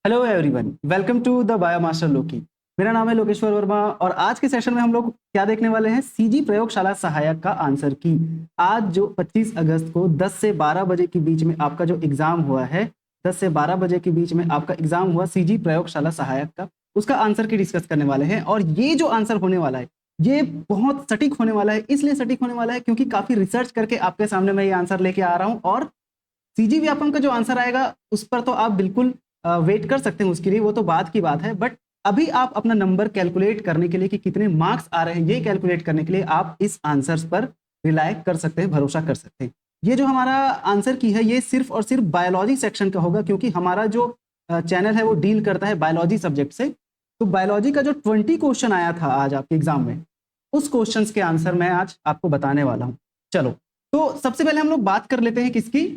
Hello everyone, welcome to the Biomaster लोकी। मेरा नाम है लोकेश्वर वर्मा और आज के सेशन में हम लोग क्या देखने वाले हैं, सीजी प्रयोगशाला सहायक का आंसर की। आज जो 25 अगस्त को 10 से 12 बजे के बीच में आपका जो एग्जाम हुआ है, 10 से 12 बजे के बीच में आपका एग्जाम हुआ सीजी प्रयोगशाला सहायक का, उसका आंसर की डिस्कस करने वाले हैं। और ये जो आंसर होने वाला है ये बहुत सटीक होने वाला है। इसलिए सटीक होने वाला है क्योंकि काफी रिसर्च करके आपके सामने मैं ये आंसर लेके आ रहा हूँ। और सीजी व्यापम का जो आंसर आएगा उस पर तो आप बिल्कुल वेट कर सकते हैं, उसके लिए वो तो बाद की बात है। बट अभी आप अपना नंबर कैलकुलेट करने के लिए कि कितने मार्क्स आ रहे हैं, ये कैलकुलेट करने के लिए आप इस आंसर्स पर रिलाय कर सकते हैं, भरोसा कर सकते हैं। ये जो हमारा आंसर की है ये सिर्फ और सिर्फ बायोलॉजी सेक्शन का होगा, क्योंकि हमारा जो चैनल है वो डील करता है बायोलॉजी सब्जेक्ट से। तो बायोलॉजी का जो 20 क्वेश्चन आया था आज आपके एग्जाम में, उस क्वेश्चन के आंसर मैं आज आपको बताने वाला हूँ। चलो, तो सबसे पहले हम लोग बात कर लेते हैं किसकी।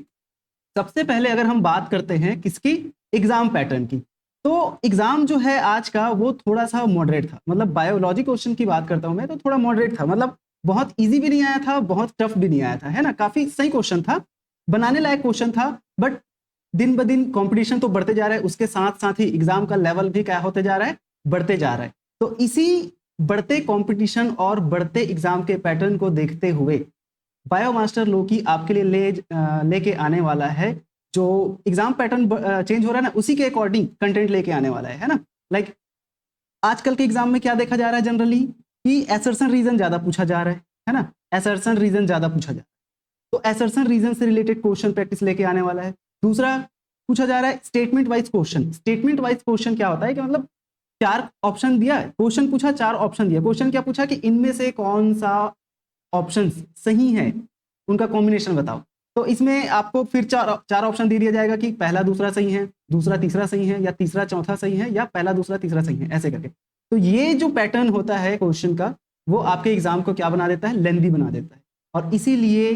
सबसे पहले अगर हम बात करते हैं किसकी, एग्जाम पैटर्न की, तो एग्जाम जो है आज का वो थोड़ा सा मॉडरेट था। मतलब बायोलॉजी क्वेश्चन की बात करता हूं मैं तो थोड़ा मॉडरेट था, मतलब बहुत इजी भी नहीं आया था, बहुत टफ भी नहीं आया था, है ना। काफी सही क्वेश्चन था, बनाने लायक क्वेश्चन था। बट दिन ब दिन कंपटीशन तो बढ़ते जा रहा है, उसके साथ साथ ही एग्जाम का लेवल भी क्या होते जा रहा है, बढ़ते जा रहा है। तो इसी बढ़ते कंपटीशन और बढ़ते एग्जाम के पैटर्न को देखते हुए बायोमास्टर लोकी आपके लिए लेके आने वाला है। जो एग्जाम पैटर्न चेंज हो रहा है ना, उसी के अकॉर्डिंग कंटेंट लेके आने वाला है ना। लाइक आजकल के एग्जाम में क्या देखा जा रहा है जनरली कि असर्शन रीजन ज्यादा पूछा जा रहा है ना। असर्शन रीजन ज्यादा पूछा जा रहा है, तो असर्शन रीजन से रिलेटेड क्वेश्चन प्रैक्टिस लेके आने वाला है। दूसरा पूछा जा रहा है statement wise question. Statement wise question क्या होता है कि मतलब 4 ऑप्शन दिया, क्वेश्चन पूछा, 4 ऑप्शन दिया, क्वेश्चन क्या पूछा कि इनमें से कौन सा ऑप्शन सही है, उनका कॉम्बिनेशन बताओ। तो इसमें आपको फिर चार ऑप्शन दे दिया जाएगा कि पहला दूसरा सही है, दूसरा तीसरा सही है, या तीसरा चौथा सही है, या पहला दूसरा तीसरा सही है, ऐसे करके। तो ये जो पैटर्न होता है क्वेश्चन का, वो आपके एग्जाम को क्या बना देता है, लेंदी बना देता है। और इसीलिए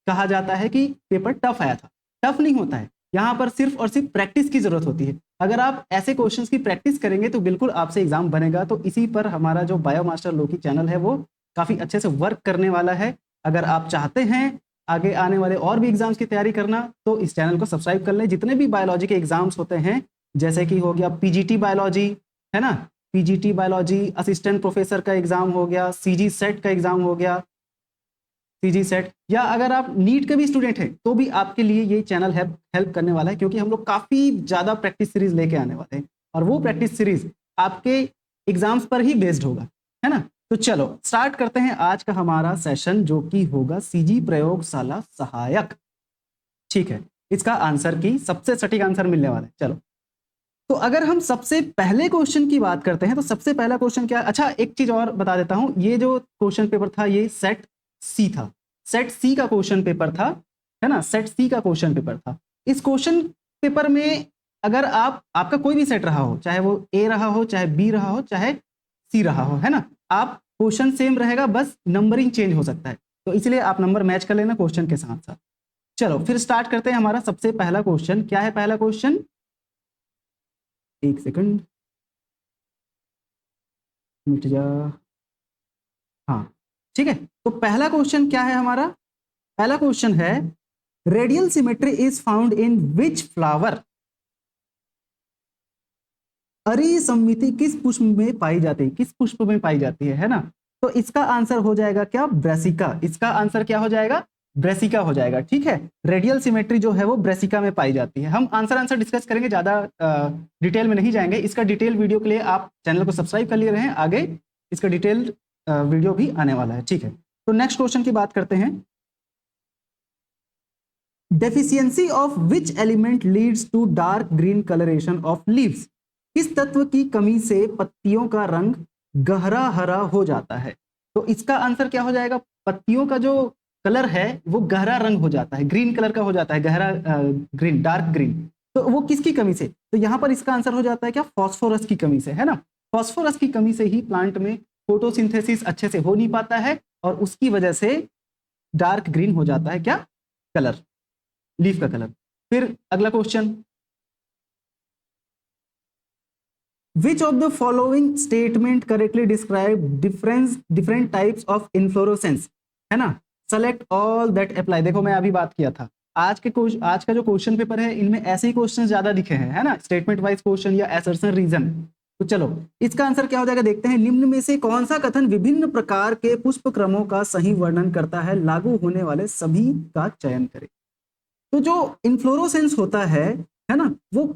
कहा जाता है कि पेपर टफ आया था। टफ नहीं होता है, यहाँ पर सिर्फ और सिर्फ प्रैक्टिस की जरूरत होती है। अगर आप ऐसे क्वेश्चंस की प्रैक्टिस करेंगे तो बिल्कुल आपसे एग्जाम बनेगा। तो इसी पर हमारा जो बायोमास्टर लोकी चैनल है वो काफी अच्छे से वर्क करने वाला है। अगर आप चाहते हैं आगे आने वाले और भी एग्जाम्स की तैयारी करना, तो इस चैनल को सब्सक्राइब कर लें। जितने भी बायोलॉजी के एग्जाम्स होते हैं, जैसे कि हो गया पीजीटी बायोलॉजी, है ना, पीजीटी बायोलॉजी, असिस्टेंट प्रोफेसर का एग्जाम हो गया, सीजी सेट का एग्जाम हो गया, सीजी सेट, या अगर आप नीट के भी स्टूडेंट हैं तो भी आपके लिए ये चैनल हेल्प करने वाला है, क्योंकि हम लोग काफी ज्यादा प्रैक्टिस सीरीज लेके आने वाले हैं। और वो प्रैक्टिस सीरीज आपके एग्जाम्स पर ही बेस्ड होगा, है ना। तो चलो स्टार्ट करते हैं आज का हमारा सेशन, जो कि होगा सीजी प्रयोगशाला सहायक। ठीक है, इसका आंसर की सबसे सटीक आंसर मिलने वाला है। चलो, तो अगर हम सबसे पहले क्वेश्चन की बात करते हैं तो सबसे पहला क्वेश्चन क्या है। अच्छा, एक चीज और बता देता हूं, ये जो क्वेश्चन पेपर था ये सेट सी था, सेट सी का क्वेश्चन पेपर था, है ना, सेट सी का क्वेश्चन पेपर था। इस क्वेश्चन पेपर में अगर आपका कोई भी सेट रहा हो, चाहे वो ए रहा हो, चाहे बी रहा हो, चाहे सी रहा हो, है ना, आप क्वेश्चन सेम रहेगा, बस नंबरिंग चेंज हो सकता है। तो इसलिए आप नंबर मैच कर लेना क्वेश्चन के साथ साथ। चलो फिर स्टार्ट करते हैं हमारा सबसे पहला क्वेश्चन। क्या है पहला क्वेश्चन, एक सेकंड मिट जा, हाँ ठीक है। तो पहला क्वेश्चन क्या है हमारा, पहला क्वेश्चन है radial symmetry is found in which flower. अरिसमिति किस पुष्प में पाई जाती है, किस पुष्प में पाई जाती है ना। तो इसका आंसर हो जाएगा क्या, ब्रेसिका। इसका आंसर क्या हो जाएगा, ब्रेसिका हो जाएगा। ठीक है, रेडियल सिमेट्री जो है वो ब्रेसिका में पाई जाती है। हम आंसर डिस्कस करेंगे, ज्यादा डिटेल में नहीं जाएंगे। इसका डिटेल वीडियो के लिए आप चैनल को सब्सक्राइब कर लिए रहे हैं, आगे इसका डिटेल वीडियो भी आने वाला है। ठीक है, तो नेक्स्ट क्वेश्चन की बात करते हैं। Deficiency of which element leads to dark green coloration of leaves. किस तत्व की कमी से पत्तियों का रंग गहरा हरा हो जाता है। तो इसका आंसर क्या हो जाएगा, पत्तियों का जो कलर है वो गहरा रंग हो जाता है, ग्रीन कलर का हो जाता है, गहरा ग्रीन, डार्क ग्रीन। तो वो किसकी कमी से, तो यहां पर इसका आंसर हो जाता है क्या, फॉस्फोरस की कमी से, है ना। फॉस्फोरस की कमी से ही प्लांट में फोटोसिंथेसिस अच्छे से हो नहीं पाता है, और उसकी वजह से डार्क ग्रीन हो जाता है क्या, कलर, लीफ का कलर। फिर अगला question, which of the following statement correctly describe different types of inflorescence, है ना। Select all that apply. देखो मैं अभी बात किया था, आज का जो क्वेश्चन पेपर है इनमें ऐसे ही क्वेश्चन ज्यादा दिखे हैं, है ना, स्टेटमेंट वाइज क्वेश्चन या असर्शन रीजन। तो चलो इसका आंसर क्या हो जाएगा देखते हैं। निम्न में से कौन सा कथन विभिन्न प्रकार के पुष्प क्रमों का सही वर्णन करता है, लागू होने वाले सभी का चयन करें। तो जो इन्फ्लोरोसेंस होता है ना, वो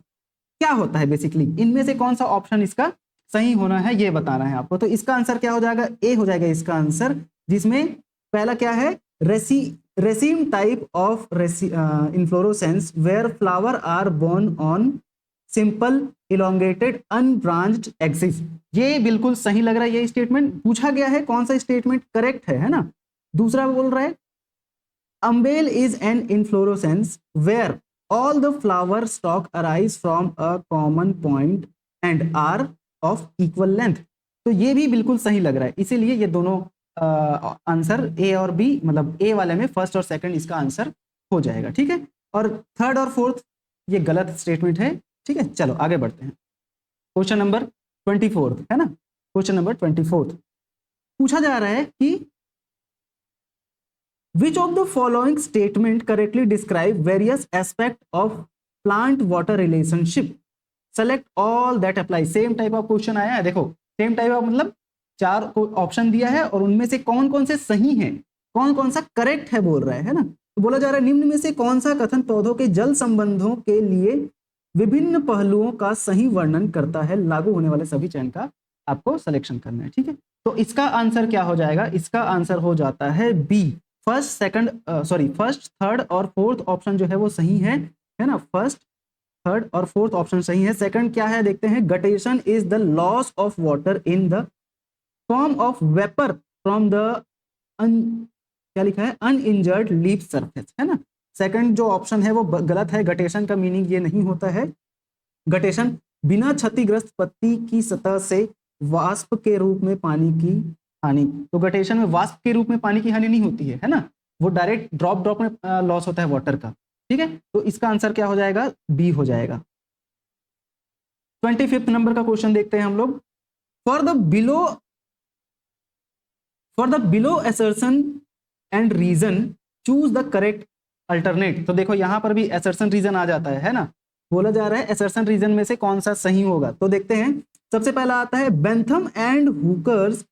क्या होता है बेसिकली, इनमें से कौन सा ऑप्शन इसका सही होना है ये बताना है आपको। तो इसका आंसर क्या हो जाएगा, ए हो जाएगा इसका आंसर, जिसमें पहला क्या है, raceme type of inflorescence where flower are borne on simple elongated unbranched axis. ये बिल्कुल सही लग रहा है, ये स्टेटमेंट पूछा गया है कौन सा स्टेटमेंट करेक्ट है ना। दूसरा बोल रहा है umbel is an inflorescence where all the flower stalk arise from a common point and are of equal length। तो ये भी बिल्कुल सही लग रहा है, इसीलिए ये दोनों आंसर ए और बी, मतलब ए वाले में फर्स्ट और सेकंड इसका आंसर हो जाएगा, ठीक है। और थर्ड और फोर्थ ये गलत स्टेटमेंट है, ठीक है। चलो आगे बढ़ते हैं। क्वेश्चन नंबर 24 है ना, क्वेश्चन नंबर 24 पूछा जा रहा है कि which of the following statement correctly describe various aspects of plant water relationship, select all that apply। Same type of question आया है, देखो सेम टाइप ऑफ मतलब चार ऑप्शन दिया है और उनमें से कौन कौन से सही हैं, कौन कौन सा करेक्ट है बोल रहा है ना। तो बोला जा रहा है निम्न में से कौन सा कथन पौधों के जल संबंधों के लिए विभिन्न पहलुओं का सही वर्णन करता है, लागू होने वाले सभी चयन का आपको सिलेक्शन करना है, ठीक है। तो इसका आंसर क्या हो जाएगा, इसका आंसर हो जाता है बी, फर्स्ट थर्ड और फोर्थ ऑप्शन जो है वो सही है ना। फर्स्ट थर्ड और फोर्थ ऑप्शन सही है। सेकंड क्या है देखते हैं, guttation is the loss of water in the form of vapour from the क्या लिखा है, अनइंजर्ड लीफ सरफेस, है ना। सेकंड जो ऑप्शन है वो गलत है, गटेशन का मीनिंग ये नहीं होता है। गटेशन बिना क्षतिग्रस्त पत्ती की सतह से वाष्प के रूप में पानी की हानि। तो गटेशन में वाष्प के रूप में पानी की हानि नहीं होती है ना, वो डायरेक्ट ड्रॉप में लॉस होता है वाटर का, ठीक है। तो इसका आंसर क्या हो जाएगा, बी हो जाएगा। 25th नंबर का क्वेश्चन देखते हैं हम लोग। For the below assertion and reason choose the correct alternate. तो देखो यहां पर भी असर्शन रीजन आ जाता है ना, बोला जा रहा है असर्शन रीजन में से कौन सा सही होगा। तो देखते हैं, सबसे पहला आता है बेंथम एंड हुकर्स,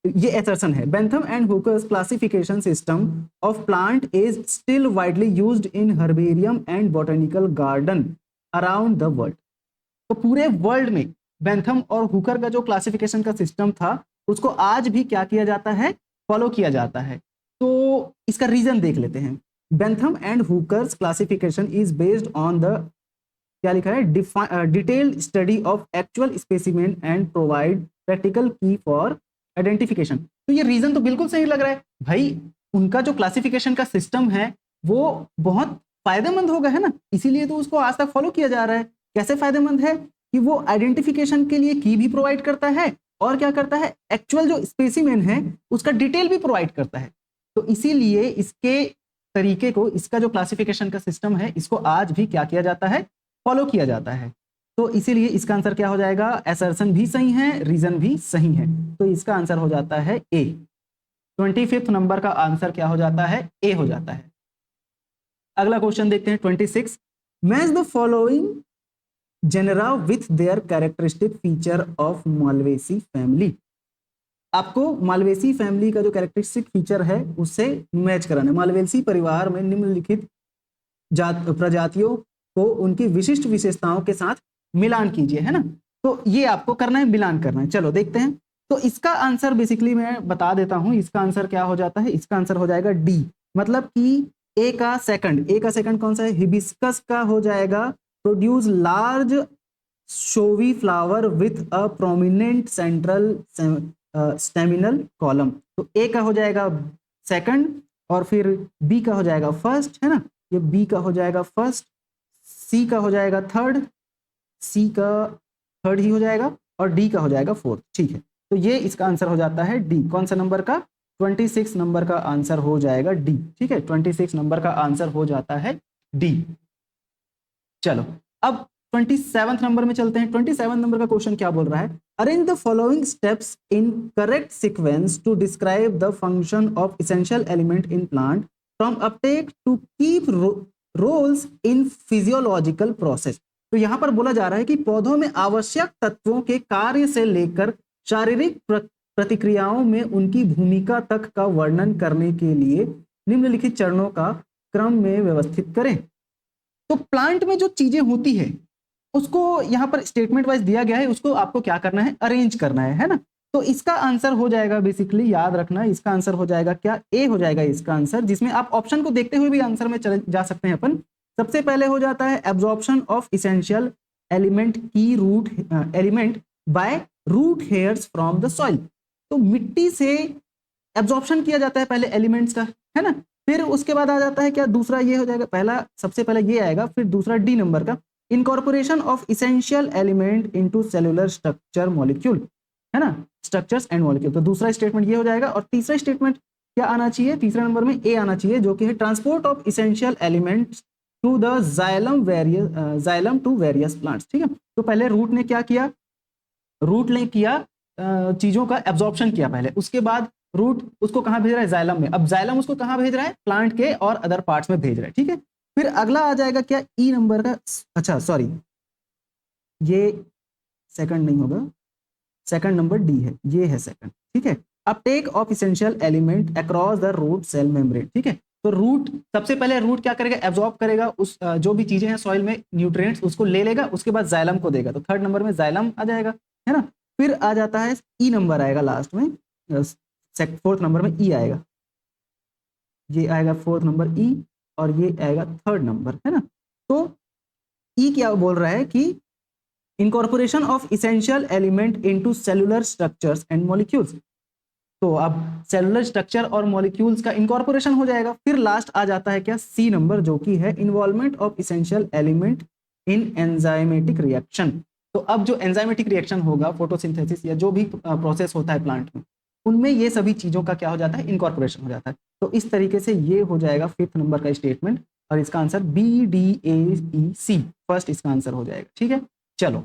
ये असर्शन है, Bentham and hookers classification system of plant is still widely used in herbarium and botanical garden around the world. तो पूरे वर्ल्ड में बेंथम और हुकर का जो क्लासिफिकेशन का सिस्टम था उसको आज भी क्या किया जाता है, फॉलो किया जाता है। तो इसका रीजन देख लेते हैं। Bentham and hookers classification is based on the, क्या लिखा है, detailed study of actual specimen and provide practical की फॉर आइडेंटिफिकेशन। तो ये रीजन तो बिल्कुल सही लग रहा है भाई, उनका जो क्लासिफिकेशन का सिस्टम है वो बहुत फायदेमंद होगा, है ना, इसीलिए तो उसको आज तक फॉलो किया जा रहा है। कैसे फायदेमंद है कि वो आइडेंटिफिकेशन के लिए की भी प्रोवाइड करता है और क्या करता है, एक्चुअल जो स्पेसिमेन है उसका डिटेल भी प्रोवाइड करता है। तो इसीलिए इसके तरीके को, इसका जो क्लासिफिकेशन का सिस्टम है इसको आज भी क्या किया जाता है, फॉलो किया जाता है। तो इसीलिए इसका आंसर क्या हो जाएगा, असर्शन भी सही है, रीजन भी सही है। तो इसका आंसर हो जाता है ए। 25th नंबर का आंसर क्या हो जाता है, ए हो जाता है। अगला क्वेश्चन देखते हैं 26। Match the following genera with their characteristic feature of Malvaceae family. आपको मालवेसी फैमिली का जो कैरेक्टरिस्टिक फीचर है उससे मैच कराना है। मालवेसी परिवार में निम्नलिखित प्रजातियों को उनकी विशिष्ट विशेषताओं के साथ मिलान कीजिए, है ना। तो ये आपको करना है, मिलान करना है। चलो देखते हैं। तो इसका आंसर बेसिकली मैं बता देता हूं, इसका आंसर क्या हो जाता है, इसका आंसर हो जाएगा डी। मतलब कि ए का सेकंड कौन सा है, हिबिस्कस का हो जाएगा produce large showy flower with a prominent central staminal column. तो ए का हो जाएगा सेकंड और फिर बी का हो जाएगा फर्स्ट, है ना, ये बी का हो जाएगा फर्स्ट, सी का हो जाएगा थर्ड, सी का थर्ड ही हो जाएगा और डी का हो जाएगा फोर्थ, ठीक है। तो ये इसका आंसर हो जाता है डी। कौन सा नंबर का, 26 नंबर का आंसर हो जाएगा डी, ठीक है। 26 नंबर का आंसर हो जाता है डी। चलो अब 27 नंबर में चलते हैं। 27 नंबर का क्वेश्चन क्या बोल रहा है, arrange the following steps in correct sequence to describe the function of essential element in plant from uptake to keep roles in physiological process. तो यहां पर बोला जा रहा है कि पौधों में आवश्यक तत्वों के कार्य से लेकर शारीरिक प्रतिक्रियाओं में उनकी भूमिका तक का वर्णन करने के लिए निम्नलिखित चरणों का क्रम में व्यवस्थित करें। तो प्लांट में जो चीजें होती है उसको यहाँ पर स्टेटमेंट वाइज दिया गया है, उसको आपको क्या करना है, अरेंज करना है ना। तो इसका आंसर हो जाएगा, बेसिकली याद रखना, इसका आंसर हो जाएगा क्या, ए हो जाएगा इसका आंसर, जिसमें आप ऑप्शन को देखते हुए भी आंसर में चले जा सकते हैं अपन। सबसे पहले हो जाता है एब्जॉर्प्शन ऑफ इसेंशियल एलिमेंट की root element by root hairs from the soil. तो मिट्टी से एब्जॉर्प्शन किया जाता है पहले एलिमेंट्स का, है ना। फिर उसके बाद आ जाता है क्या, दूसरा ये हो जाएगा, पहला सबसे पहले ये आएगा, फिर दूसरा डी नंबर का incorporation of essential element into cellular structure molecule, है ना, स्ट्रक्चर्स एंड मॉलिक्यूल। तो दूसरा स्टेटमेंट ये हो जाएगा। और तीसरा स्टेटमेंट क्या आना चाहिए, तीसरे नंबर में ए आना चाहिए, जो कि है transport of essential elements to the xylem to various plants. ठीक है, तो पहले रूट ने क्या किया, रूट ने किया चीजों का एब्जॉर्प्शन किया पहले, उसके बाद रूट उसको कहां भेज रहा है, जाइलम में। अब जाइलम उसको कहां भेज रहा है, प्लांट के और अदर पार्ट्स में भेज रहा है। ठीक है, फिर अगला आ जाएगा क्या, ई नंबर का, अच्छा सॉरी ये सेकंड नहीं होगा, सेकंड नंबर डी है, ये है सेकंड। ठीक है, uptake of essential element across the root cell membrane. ठीक है, तो रूट सबसे पहले रूट क्या करेगा, एब्जॉर्ब करेगा उस जो भी चीजें हैं सॉइल में न्यूट्रिएंट्स, उसको ले लेगा, उसके बाद जाइलम को देगा। तो थर्ड नंबर में जाइलम आ जाएगा, है ना। फिर आ जाता है ई नंबर आएगा लास्ट में, फोर्थ नंबर में ई आएगा, ये आएगा फोर्थ नंबर ई, और ये आएगा थर्ड नंबर, है ना। तो ई क्या बोल रहा है कि incorporation of essential element into cellular structures and molecules. तो अब सेलुलर स्ट्रक्चर और मॉलिक्यूल्स का इनकॉर्पोरेशन हो जाएगा। फिर लास्ट आ जाता है क्या, सी नंबर, जो कि है involvement of essential element in enzymatic reaction. तो अब जो एंजाइमेटिक रिएक्शन होगा, फोटोसिंथेसिस या जो भी प्रोसेस होता है प्लांट में, उनमें ये सभी चीजों का क्या हो जाता है, इनकॉर्पोरेशन हो जाता है। तो इस तरीके से ये हो जाएगा फिफ्थ नंबर का स्टेटमेंट, और इसका answer B D A E C first इसका आंसर हो जाएगा। ठीक है, चलो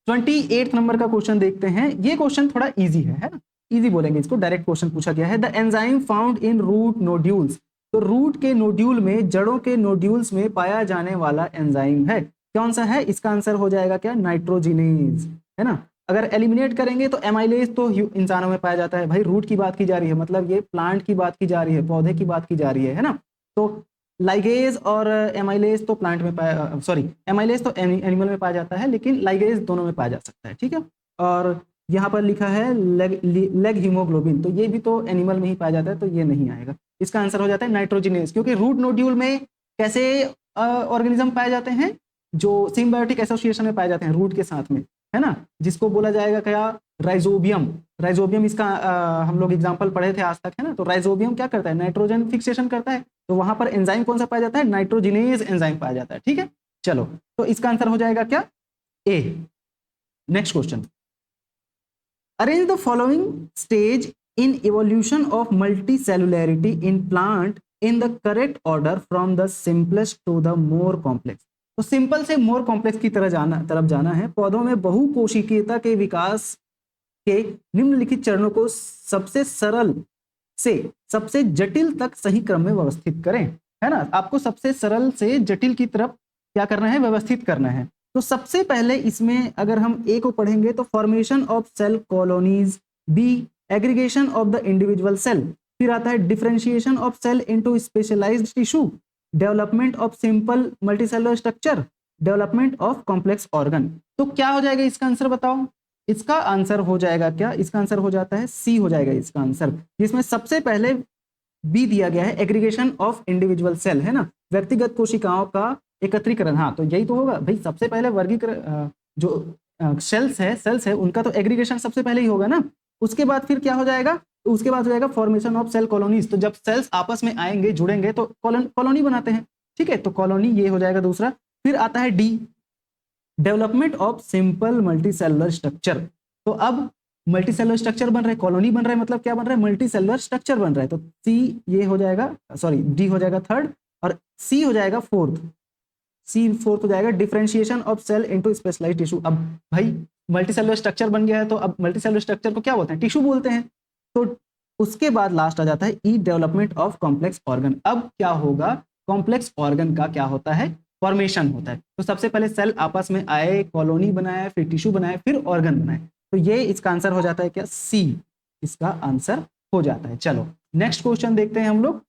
28 नंबर का क्वेश्चन देखते हैं। ये क्वेश्चन थोड़ा इजी है ना, इजी बोलेंगे इसको, डायरेक्ट क्वेश्चन पूछा गया है। The enzyme found in root nodules. तो रूट के नोड्यूल में, जड़ों के नोड्यूल्स में पाया जाने वाला एंजाइम है, कौन सा है, इसका आंसर हो जाएगा क्या, नाइट्रोजिनेज, है ना। अगर एलिमिनेट करेंगे तो एमाइलेज तो इंसानों में पाया जाता है, भाई रूट की बात की जा रही है, मतलब ये प्लांट की बात की जा रही है, पौधे की बात की जा रही है ना। तो लाइगेज और एमाइलेज तो प्लांट में पाया, सॉरी एमाइलेज तो एनिमल में पाया जाता है, लेकिन लाइगेज दोनों में पाया जा सकता है। ठीक है, और यहाँ पर लिखा है लेग हीमोग्लोबिन, तो ये भी तो एनिमल में ही पाया जाता है, तो ये नहीं आएगा। इसका आंसर हो जाता है नाइट्रोजिनेज, क्योंकि रूट नोड्यूल में कैसे ऑर्गेनिज्म पाए जाते हैं, जो सिम्बायोटिक एसोसिएशन में पाए जाते हैं रूट के साथ में, है ना, जिसको बोला जाएगा क्या, राइजोबियम। राइजोबियम इसका हम लोग एग्जांपल पढ़े थे आज तक, है ना। तो राइजोबियम क्या करता है, नाइट्रोजन फिक्सेशन करता है, तो वहां पर एंजाइम कौन सा पाया जाता है, नाइट्रोजिनेज एंजाइम पाया जाता है। ठीक है, चलो तो इसका आंसर हो जाएगा क्या, A. Next question, arrange the following stage in evolution of multicellularity in plant in the correct order from the simplest to the more complex. तो सिंपल से मोर कॉम्प्लेक्स की तरफ जाना है। पौधों में बहुकोशिकीयता के विकास के निम्नलिखित चरणों को सबसे सरल से सबसे जटिल तक सही क्रम में व्यवस्थित करें, है ना। आपको सबसे सरल से जटिल की तरफ क्या करना है, व्यवस्थित करना है। तो सबसे पहले इसमें अगर हम ए को पढ़ेंगे तो formation of cell colonies, B aggregation of the individual cell, फिर आता है differentiation of cell into specialized tissue, development of simple multicellular structure, development of complex organ. तो क्या हो जाएगा इसका आंसर बताओ, इसका आंसर हो जाएगा क्या, इसका आंसर हो जाता है सी हो जाएगा इसका आंसर, जिसमें सबसे पहले बी दिया गया है एग्रीगेशन ऑफ इंडिविजुअल सेल, है ना, व्यक्तिगत कोशिकाओं का एकत्रीकरण। हाँ, तो यही तो होगा भाई, सबसे पहले वर्गीकरण, जो सेल्स है उनका तो एग्रीगेशन सबसे पहले ही होगा ना। उसके बाद फिर क्या हो जाएगा, तो उसके बाद हो जाएगा फॉर्मेशन ऑफ सेल कॉलोनीज। तो जब सेल्स आपस में आएंगे, जुड़ेंगे, तो कॉलोनी बनाते हैं। ठीक है, तो कॉलोनी ये हो जाएगा दूसरा। फिर आता है D, development of simple multicellular structure. तो अब मल्टीसेलुलर स्ट्रक्चर बन रहा है, कॉलोनी बन रहा है, मतलब क्या बन रहा है, मल्टीसेलुलर स्ट्रक्चर बन रहा है। तो सी ये हो जाएगा, सॉरी डी हो जाएगा थर्ड, और सी हो जाएगा फोर्थ। सी फोर्थ हो जाएगा differentiation of cell into specialized tissue. अब भाई मल्टीसेलुलर स्ट्रक्चर बन गया है, तो अब मल्टीसेलुलर स्ट्रक्चर को क्या बोलते हैं, टिश्यू बोलते हैं। तो उसके बाद लास्ट आ जाता है ई डेवलपमेंट ऑफ कॉम्प्लेक्स ऑर्गन। अब क्या होगा, कॉम्प्लेक्स ऑर्गन का क्या होता है, फॉर्मेशन होता है। तो सबसे पहले सेल आपस में आए, कॉलोनी बनाए, फिर टिश्यू बनाए, फिर ऑर्गन बनाए। तो ये इसका आंसर हो जाता है क्या, सी इसका आंसर हो जाता है। चलो नेक्स्ट क्वेश्चन देखते हैं हम लोग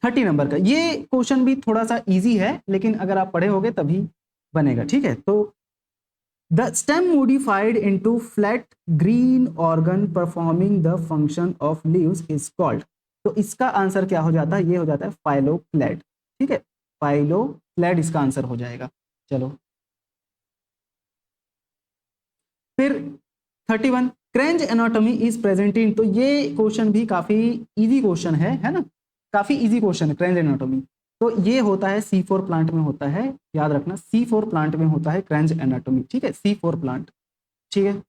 30 नंबर का। ये क्वेश्चन भी थोड़ा सा इजी है, लेकिन अगर आप पढ़े होगे तभी बनेगा, ठीक है। तो the stem modified into flat green organ performing the function of leaves is called। तो इसका आंसर क्या हो जाता है, ये हो जाता है फाइलोक्लेड, ठीक है, फाइलोक्लेड इसका आंसर हो जाएगा। चलो फिर 31 क्रेंज एनाटॉमी इज प्रेजेंट इन। तो ये क्वेश्चन भी काफी इजी क्वेश्चन है ना, काफी इजी क्वेश्चन है क्रेंज एनाटॉमी। तो ये होता है C4 प्लांट में होता है, याद रखना C4 प्लांट में होता है क्रेंज एनाटॉमी, ठीक है, C4 प्लांट, ठीक है।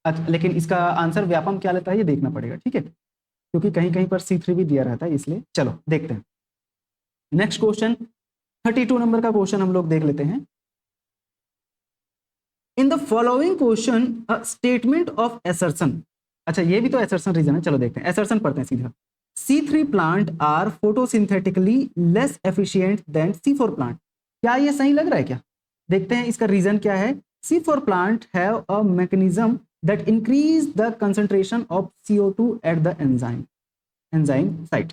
अच्छा, लेकिन इसका आंसर व्यापम क्या लेता है ये देखना पड़ेगा, ठीक है, क्योंकि कहीं कहीं पर C3 भी दिया रहता है, इसलिए चलो देखते हैं नेक्स्ट क्वेश्चन। 32 नंबर का क्वेश्चन हम लोग देख लेते हैं। इन the following question a statement of assertion. अच्छा ये भी तो एसर्शन रीजन है, चलो देखते हैं, एसर्शन पढ़ते हैं सीधा। C3 plant are photosynthetically less efficient than C4 plant. क्या ये सही लग रहा है क्या, देखते हैं इसका रीजन क्या है। C4 plant have a mechanism that increase the concentration of CO2 at the enzyme site.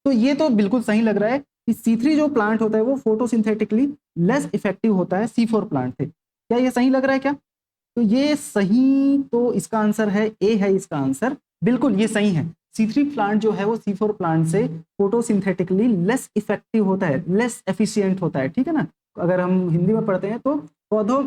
तो ये तो बिल्कुल सही लग रहा है कि C3 जो प्लांट होता है वो फोटोसिंथेटिकली लेस इफेक्टिव होता है C4 प्लांट से। क्या ये सही लग रहा है क्या, तो ये सही, तो इसका आंसर है ए है इसका आंसर, बिल्कुल ये सही है। C3 प्लांट जो है वो C4 प्लांट से फोटोसिंथेटिकली लेस इफेक्टिव होता है, लेस एफिशिएंट होता है, ठीक है ना। अगर हम हिंदी में पढ़ते हैं तो पौधों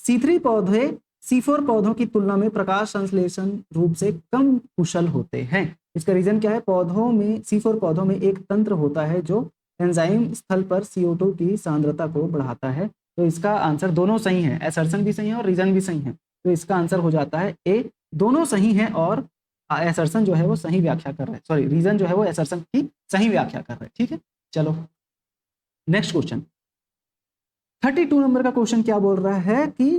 C3 पौधे C4 पौधों की तुलना में प्रकाश संश्लेषण रूप से कम कुशल होते हैं। इसका रीजन क्या है, पौधों में C4 पौधों में एक तंत्र होता है जो एंजाइम स्थल पर CO2 की सांद्रता को बढ़ाता है। तो इसका आंसर दोनों सही है, एसर्शन भी सही है और रीजन भी सही है। तो इसका आंसर हो जाता है ए, दोनों सही है और एसर्शन जो है वो सही व्याख्या कर रहे हैं, सॉरी रीजन जो है वो एसर्शन की सही व्याख्या कर रहे हैं, ठीक है। चलो नेक्स्ट क्वेश्चन 32 नंबर का क्वेश्चन क्या बोल रहा है कि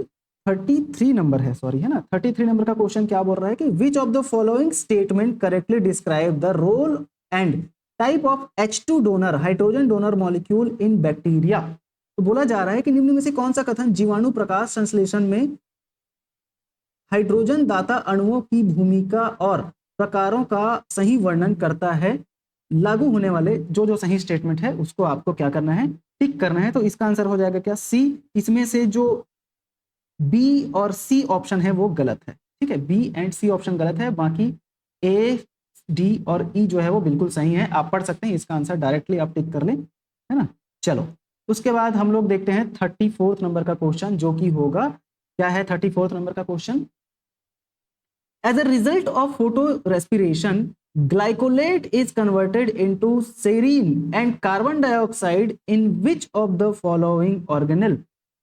33 नंबर है, सॉरी है ना, 33 नंबर का क्वेश्चन क्या बोल रहा है कि which of the following statement correctly describe the role and type of H2 donor hydrogen donor molecule in bacteria. तो बोला जा रहा है कि निम्न में से कौन सा कथन जीवाणु प्रकाश संश्लेषण में हाइड्रोजन दाता अणुओं की भूमिका और प्रकारों का सही वर्णन करता है। लागू होने वाले जो जो सही स्टेटमेंट है उसको आपको क्या करना है, टिक करना है। तो इसका आंसर हो जाएगा क्या, सी। इसमें से जो बी और सी ऑप्शन है वो गलत है, ठीक है, बी एंड सी ऑप्शन गलत है, बाकी ए डी और ई जो है वो बिल्कुल सही है। आप पढ़ सकते हैं, इसका आंसर डायरेक्टली आप टिक कर लें, है ना। चलो उसके बाद हम लोग देखते हैं 34 नंबर का क्वेश्चन, जो कि होगा क्या है 34 नंबर का question. As a result of photo respiration glycolate is converted into serine and carbon dioxide in which of the following organelle।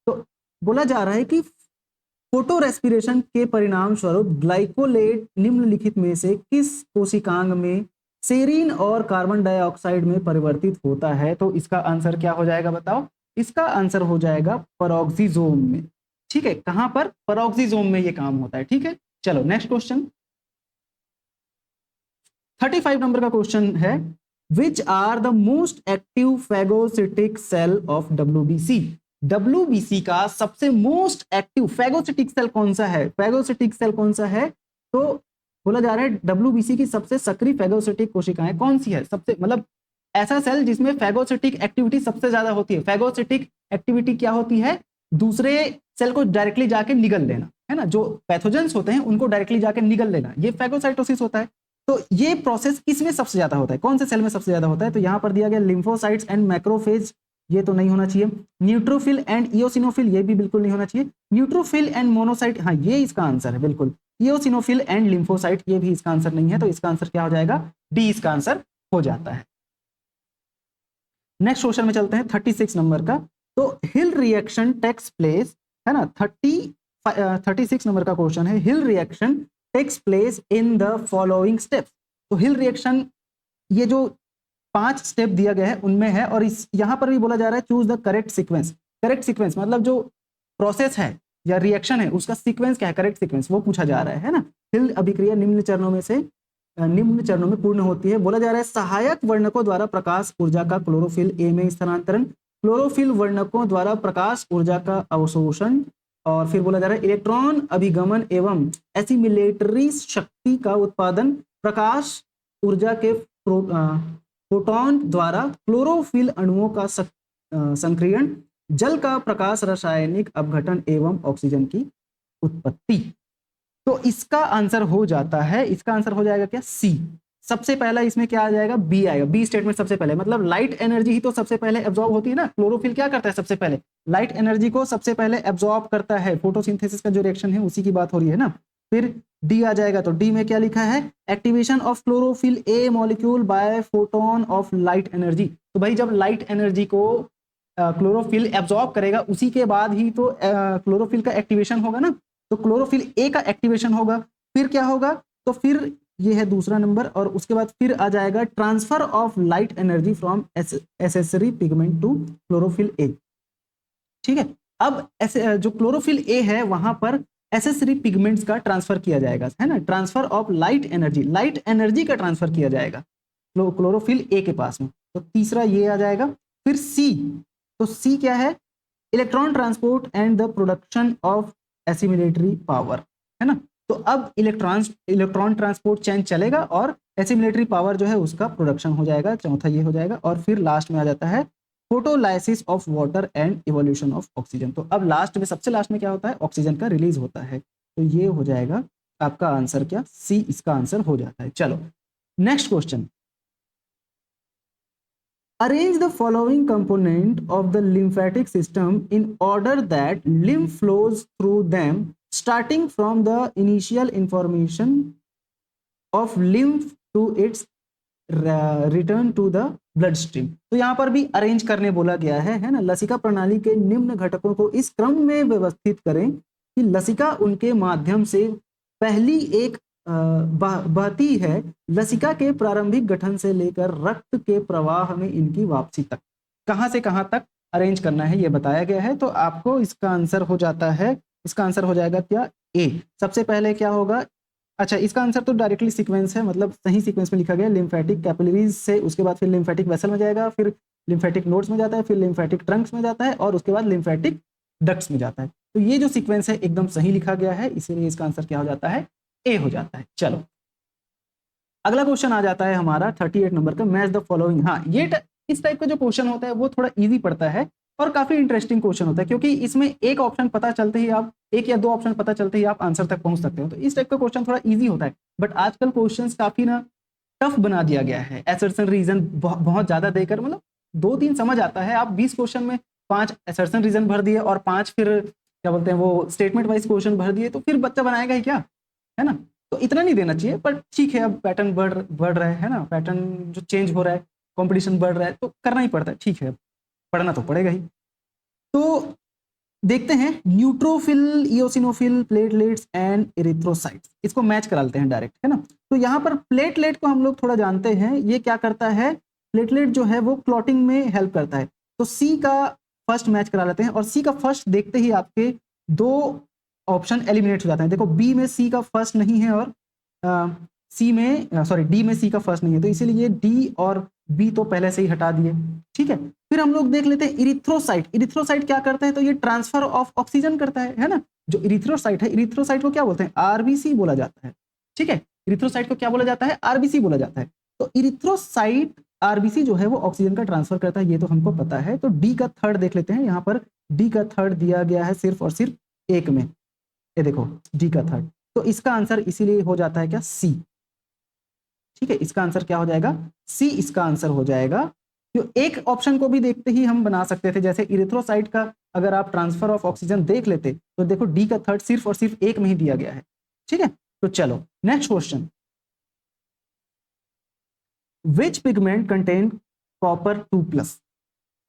तो बोला जा रहा है कि फोटो रेस्पिरेशन के परिणाम स्वरूप ग्लाइकोलेट निम्नलिखित में से किस कोशिकांग में सेरीन और कार्बन डाइऑक्साइड में परिवर्तित होता है। तो इसका आंसर क्या हो जाएगा बताओ, इसका आंसर हो जाएगा पेरोक्सिसोम में, ठीक है। कहां पर, पेरोक्सिसोम में ये काम होता है, ठीक है। चलो नेक्स्ट क्वेश्चन 35 नंबर का क्वेश्चन है, which are the most active phagocytic cell of WBC। WBC का सबसे मोस्ट एक्टिव फैगोसिटिक सेल कौन सा है, फैगोसिटिक सेल कौन सा है। तो बोला जा रहा है WBC की सबसे सक्रिय फैगोसिटिक कोशिकाएं कौन सी है, सबसे मतलब ऐसा सेल जिसमें फैगोसिटिक एक्टिविटी सबसे ज्यादा होती है। फैगोसिटिक एक्टिविटी क्या होती है, दूसरे सेल को डायरेक्टली जाके निगल लेना, है ना, जो पैथोजेंस होते हैं उनको डायरेक्टली जाके निगल लेना, ये फैगोसाइटोसिस होता है। तो ये प्रोसेस किसमें सबसे ज्यादा होता है, कौन से सेल में सबसे ज्यादा होता है। तो यहां पर दिया गया लिम्फोसाइट्स एंड मैक्रोफेज, ये तो नहीं होना चाहिए। न्यूट्रोफिल एंड इओसिनोफिल, ये भी बिल्कुल नहीं होना चाहिए। न्यूट्रोफिल एंड मोनोसाइट, हाँ ये इसका आंसर है बिल्कुल। इओसिनोफिल एंड लिम्फोसाइट, ये भी इसका आंसर नहीं है। तो इसका आंसर क्या हो जाएगा, डी इसका आंसर हो जाता है। नेक्स्ट क्वेश्चन में चलते हैं 36 नंबर का। तो हिल रिएक्शन टेक्स प्लेस, है ना, 36 नंबर का क्वेश्चन है, Hill reaction takes place in the following steps. तो हिल रिएक्शन ये जो 5 स्टेप दिया गया है उनमें है, और इस यहां पर भी बोला जा रहा है choose the correct sequence. Correct sequence मतलब जो प्रोसेस है या रिएक्शन है उसका सीक्वेंस क्या है, करेक्ट सीक्वेंस वो पूछा जा रहा है ना। क्लोरोफिल अभिक्रिया निम्न चरणों में पूर्ण होती है। बोला जा रहा है सहायक वर्णकों द्वारा प्रकाश ऊर्जा का क्लोरोफिल ए में स्थानांतरण, क्लोरोफिल वर्णकों द्वारा प्रकाश ऊर्जा का अवशोषण, और फिर बोला जा रहा है इलेक्ट्रॉन अभिगमन एवं एसिमिलेटरी शक्ति का उत्पादन, प्रकाश ऊर्जा के फोटोन द्वारा क्लोरोफिल अणुओं का संक्रियण, जल का प्रकाश रासायनिक अपघटन एवं ऑक्सीजन की उत्पत्ति। तो इसका आंसर हो जाता है, इसका आंसर हो जाएगा क्या, सी। सबसे पहला इसमें क्या आ जाएगा, बी आएगा। बी स्टेटमेंट सबसे पहले, मतलब लाइट एनर्जी ही तो सबसे पहले एब्जॉर्ब होती है ना। क्लोरोफिल क्या करता है सबसे पहले, लाइट एनर्जी को सबसे पहले एब्जॉर्ब करता है। फोटोसिंथेसिस का जो रिएक्शन है उसी की बात हो रही है ना। फिर डी आ जाएगा, तो डी में क्या लिखा है, activation of chlorophyll A molecule by photon of light energy. तो भाई जब लाइट एनर्जी को क्लोरोफिल एब्जॉर्ब करेगा उसी के बाद ही तो क्लोरोफिल का एक्टिवेशन होगा ना। तो क्लोरोफिल ए का एक्टिवेशन होगा, फिर क्या होगा, तो फिर ये है दूसरा नंबर, और उसके बाद फिर आ जाएगा transfer of light energy from accessory pigment to chlorophyll a. ठीक है, अब ऐसे जो क्लोरोफिल ए है वहां पर एसेसरी पिगमेंट्स का ट्रांसफर किया जाएगा, है ना। ट्रांसफर ऑफ लाइट एनर्जी का ट्रांसफर किया जाएगा क्लोरोफिल ए के पास में। तो तीसरा ये आ जाएगा। फिर सी, तो सी क्या है, electron transport and the production of assimilatory power, है ना। तो अब इलेक्ट्रॉन ट्रांसपोर्ट चेंज चलेगा और एसिमिलेटरी पावर जो है उसका प्रोडक्शन हो जाएगा, चौथा ये हो जाएगा। और फिर लास्ट में आ जाता है photolysis of water and evolution of oxygen. तो अब लास्ट में, सबसे लास्ट में क्या होता है, ऑक्सीजन का रिलीज होता है। तो ये हो जाएगा आपका आंसर क्या, सी इसका आंसर हो जाता है। चलो next question, arrange the following component of the lymphatic system in order that lymph flows through them starting from the initial information of lymph to its return to the blood stream. तो यहाँ पर भी arrange करने बोला गया है ना। लसिका प्रणाली के निम्न घटकों को इस क्रम में व्यवस्थित करें कि लसिका उनके माध्यम से पहली एक बहती है, लसिका के प्रारंभिक गठन से लेकर रक्त के प्रवाह में इनकी वापसी तक। कहां से कहां तक अरेंज करना है ये बताया गया है। तो आपको इसका आंसर हो जाता है, इसका आंसर हो जाएगा क्या, ए। सबसे पहले क्या होगा, अच्छा इसका आंसर तो डायरेक्टली सीक्वेंस है, मतलब सही सीक्वेंस में लिखा गया, लिम्फेटिक कैपिलरीज से, उसके बाद फिर लिम्फेटिक वेसल में जाएगा, फिर लिम्फेटिक नोड्स में जाता है, फिर लिम्फेटिक ट्रंक्स में जाता है, और उसके बाद लिम्फेटिक डक्ट्स में जाता है। तो ये जो सीक्वेंस है एकदम सही लिखा गया है, इसीलिए इसका आंसर क्या हो जाता है, ए हो जाता है। चलो अगला क्वेश्चन आ जाता है हमारा 38 नंबर का, मैच द फॉलोइंग। हाँ, ये इस टाइप का जो क्वेश्चन होता है वो थोड़ा इजी पड़ता है और काफी इंटरेस्टिंग क्वेश्चन होता है, क्योंकि इसमें एक ऑप्शन पता चलते ही आप, एक या दो ऑप्शन पता चलते ही आप आंसर तक पहुंच सकते हो। तो इस टाइप का क्वेश्चन थोड़ा इजी होता है, बट आजकल क्वेश्चंस काफी ना टफ बना दिया गया है, एसर्शन रीजन बहुत ज्यादा देकर, मतलब 2-3 समझ आता है, आप 20 क्वेश्चन में 5 एसर्शन रीजन भर दिए और 5 फिर क्या बोलते हैं वो स्टेटमेंट वाइज क्वेश्चन भर दिए, तो फिर बच्चा बनाएगा ही क्या, है ना। तो इतना नहीं देना चाहिए, पर ठीक है, अब पैटर्न बढ़ रहा है ना, पैटर्न जो चेंज हो रहा है, कंपटीशन बढ़ रहा है, तो करना ही पड़ता है, ठीक है, पढ़ना तो पड़ेगा ही। तो देखते हैं neutrophil, eosinophil, platelets and erythrocytes, इसको मैच करा लेते हैं डायरेक्ट, है ना। तो यहाँ पर प्लेटलेट को हम लोग थोड़ा जानते हैं, ये क्या करता है, प्लेटलेट जो है वो क्लॉटिंग में हेल्प करता है। तो सी का फर्स्ट मैच करा लेते हैं, और सी का फर्स्ट देखते ही आपके 2 ऑप्शन एलिमिनेट हो जाते हैं। देखो बी में सी का फर्स्ट नहीं है, और सी में सॉरी डी में सी का फर्स्ट नहीं है, तो इसीलिए डी और बी तो पहले से ही हटा दिए, ठीक है। फिर हम लोग देख लेते हैं इरिथ्रोसाइट। इरिथ्रोसाइट क्या करता है, तो ये ट्रांसफर ऑफ ऑक्सीजन करता है ना। जो इरिथ्रोसाइट है, इरिथ्रोसाइट को क्या बोलते हैं, आरबीसी बोला जाता है, ठीक है। इरिथ्रोसाइट को क्या बोला जाता है, आरबीसी बोला जाता है। तो इरिथ्रोसाइट आरबीसी जो है वो ऑक्सीजन का ट्रांसफर करता है, ये तो हमको पता है। तो डी का थर्ड देख लेते हैं, यहाँ पर डी का थर्ड दिया गया है सिर्फ और सिर्फ एक में, ये देखो डी का थर्ड। तो इसका आंसर इसीलिए हो जाता है क्या, सी, ठीक है। इसका आंसर क्या हो जाएगा, सी इसका आंसर हो जाएगा। जो एक ऑप्शन को भी देखते ही हम बना सकते थे, जैसे इरिथ्रोसाइट का अगर आप ट्रांसफर ऑफ ऑक्सीजन देख लेते तो देखो डी का थर्ड सिर्फ और सिर्फ एक में ही दिया गया है, ठीक है। तो चलो नेक्स्ट क्वेश्चन, विच पिगमेंट कंटेन कॉपर 2+,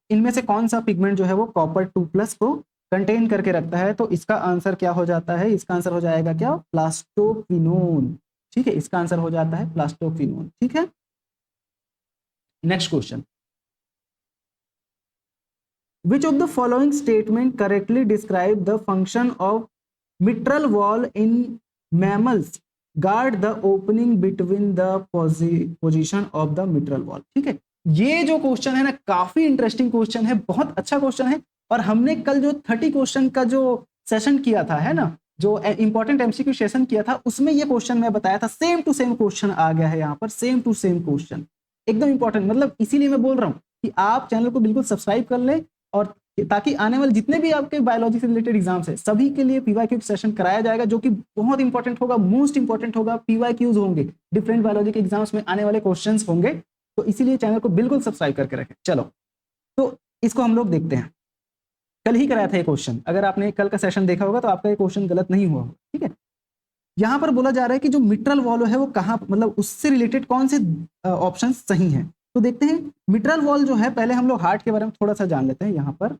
इनमें से कौन सा पिगमेंट जो है वो कॉपर 2+ को कंटेन करके रखता है। तो इसका आंसर क्या हो जाता है, इसका आंसर हो जाएगा क्या, प्लास्टोक्विनोन, ठीक है। इसका आंसर हो जाता है प्लास्टोक्विनोन, ठीक है। Next question, which of the following statement correctly describe the function of mitral valve in mammals guard the opening between the position of the mitral wall. ठीक है, ये जो क्वेश्चन है ना काफी इंटरेस्टिंग क्वेश्चन है, बहुत अच्छा क्वेश्चन है। और हमने कल जो 30 क्वेश्चन का जो सेशन किया था, है ना, जो इंपॉर्टेंट एमसीक्यू सेशन किया था, उसमें ये क्वेश्चन मैं बताया था, सेम टू सेम क्वेश्चन आ गया है यहाँ पर, सेम टू सेम क्वेश्चन, एकदम इंपॉर्टेंट। मतलब इसीलिए मैं बोल रहा हूँ कि आप चैनल को बिल्कुल सब्सक्राइब कर लें, और ताकि आने वाले जितने भी आपके बायोलॉजी से रिलेटेड एग्जाम्स है सभी के लिए पीवाईक्यू सेशन कराया जाएगा, जो कि बहुत इंपॉर्टेंट होगा, मोस्ट इंपॉर्टेंट होगा। पीवाईक्यूज होंगे, डिफरेंट बायोलॉजी के एग्जाम्स में आने वाले क्वेश्चंस होंगे, तो इसीलिए चैनल को बिल्कुल सब्सक्राइब करके रखें। चलो, तो इसको हम लोग देखते हैं। कल ही कराया था ये क्वेश्चन, अगर आपने कल का सेशन देखा होगा तो आपका ये क्वेश्चन गलत नहीं हुआ होगा। ठीक है, यहाँ पर बोला जा रहा है कि जो मिट्रल वॉल है वो कहाँ, मतलब उससे रिलेटेड कौन से ऑप्शन सही हैं। तो देखते हैं मिट्रल वॉल जो है, पहले हम लोग हार्ट के बारे में थोड़ा सा जान लेते हैं। यहाँ पर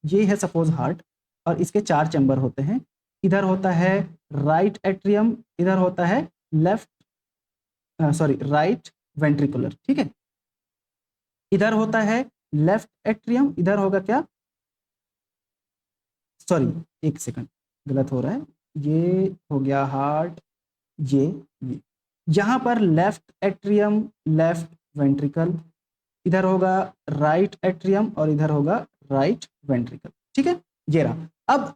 ये है सपोज हार्ट, और इसके 4 चैम्बर होते हैं। इधर होता है राइट एट्रियम, इधर होता है राइट वेंट्रिकुलर। ठीक है, इधर होता है लेफ्ट एट्रियम, इधर होगा क्या, सॉरी एक सेकंड गलत हो रहा है, ये हो गया हार्ट, ये यहाँ पर लेफ्ट एट्रियम, लेफ्ट वेंट्रिकल, इधर होगा राइट एट्रियम और इधर होगा राइट वेंट्रिकल। ठीक है, ये रहा। अब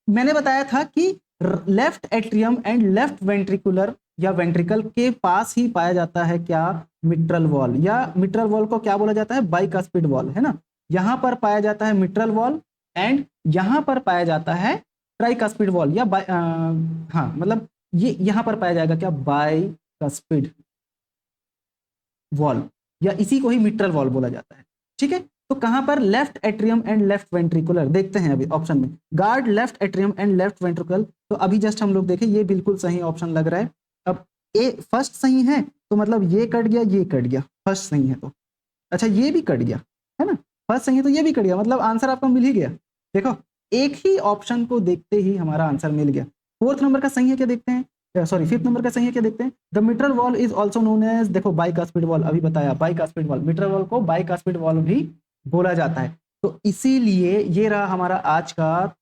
मैंने बताया था कि left atrium and left ventricular या वेंट्रिकल के पास ही पाया जाता है क्या, मिट्रल वॉल, या मिट्रल वॉल को क्या बोला जाता है, बाइकास्पिड वॉल, है ना। यहाँ पर पाया जाता है मिट्रल वॉल, एंड यहाँ पर पाया जाता है ट्राइकास्पिड वॉल, या हाँ मतलब ये यहाँ पर पाया जाएगा क्या, बाइकास्पिड वॉल, या इसी को ही मिट्रल वॉल बोला जाता है। ठीक है, तो कहां पर, left atrium and left ventricular. देखते हैं अभी ऑप्शन में, guard left atrium and left ventricular. तो अभी जस्ट हम लोग देखें, ये बिल्कुल सही ऑप्शन लग रहा है। अब ए फर्स्ट सही है, तो मतलब ये कट गया, ये कट गया, फर्स्ट सही है तो, अच्छा ये भी कट गया, है ना, फर्स्ट सही है तो ये भी कट गया, मतलब आंसर आपको मिल ही गया। देखो, एक ही ऑप्शन को देखते ही हमारा आंसर मिल गया। फोर्थ नंबर का सही है क्या देखते हैं, सॉरी फिफ्थ नंबर का सही है क्या देखते हैं। The mitral valve is also known as, देखो बाइकास्पिड वॉल, अभी बताया बाइकास्पिड वॉल, मिट्रल वॉल को बाइकास्पिड वॉल भी बोला जाता है। तो इसीलिए ये रहा हमारा आज का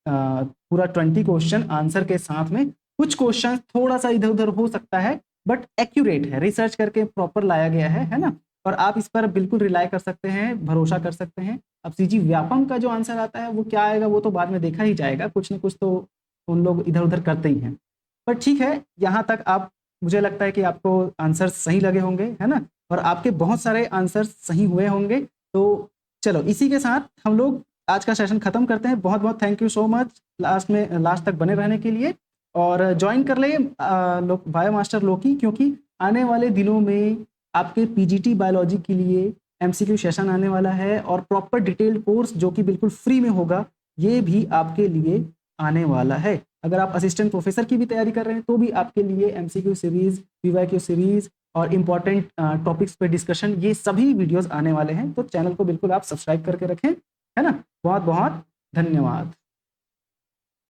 पूरा 20 क्वेश्चन आंसर के साथ में। कुछ क्वेश्चन थोड़ा सा इधर उधर हो सकता है, बट एक्यूरेट है, रिसर्च करके प्रॉपर लाया गया है ना, और आप इस पर बिल्कुल रिलाई कर सकते हैं, भरोसा कर सकते हैं। अब सीजी व्यापम का जो आंसर आता है वो क्या आएगा, वो तो बाद में देखा ही जाएगा, कुछ न कुछ तो उन लोग इधर उधर करते ही हैं। पर ठीक है, यहाँ तक आप, मुझे लगता है कि आपको आंसर सही लगे होंगे, है ना, और आपके बहुत सारे आंसर सही हुए होंगे। तो चलो, इसी के साथ हम लोग आज का सेशन खत्म करते हैं। बहुत बहुत thank you so much last तक बने रहने के लिए, और ज्वाइन कर ले बायोमास्टर लोकी, क्योंकि आने वाले दिनों में आपके पीजीटी बायोलॉजी के लिए एमसीक्यू सेशन आने वाला है, और प्रॉपर डिटेल्ड कोर्स जो कि बिल्कुल फ्री में होगा, ये भी आपके लिए आने वाला है। अगर आप असिस्टेंट प्रोफेसर की भी तैयारी कर रहे हैं तो भी आपके लिए एमसीक्यू सीरीज, पीवाईक्यू सीरीज और इंपॉर्टेंट टॉपिक्स पे डिस्कशन, ये सभी वीडियोस आने वाले हैं। तो चैनल को बिल्कुल आप सब्सक्राइब करके रखें, है ना। बहुत बहुत धन्यवाद।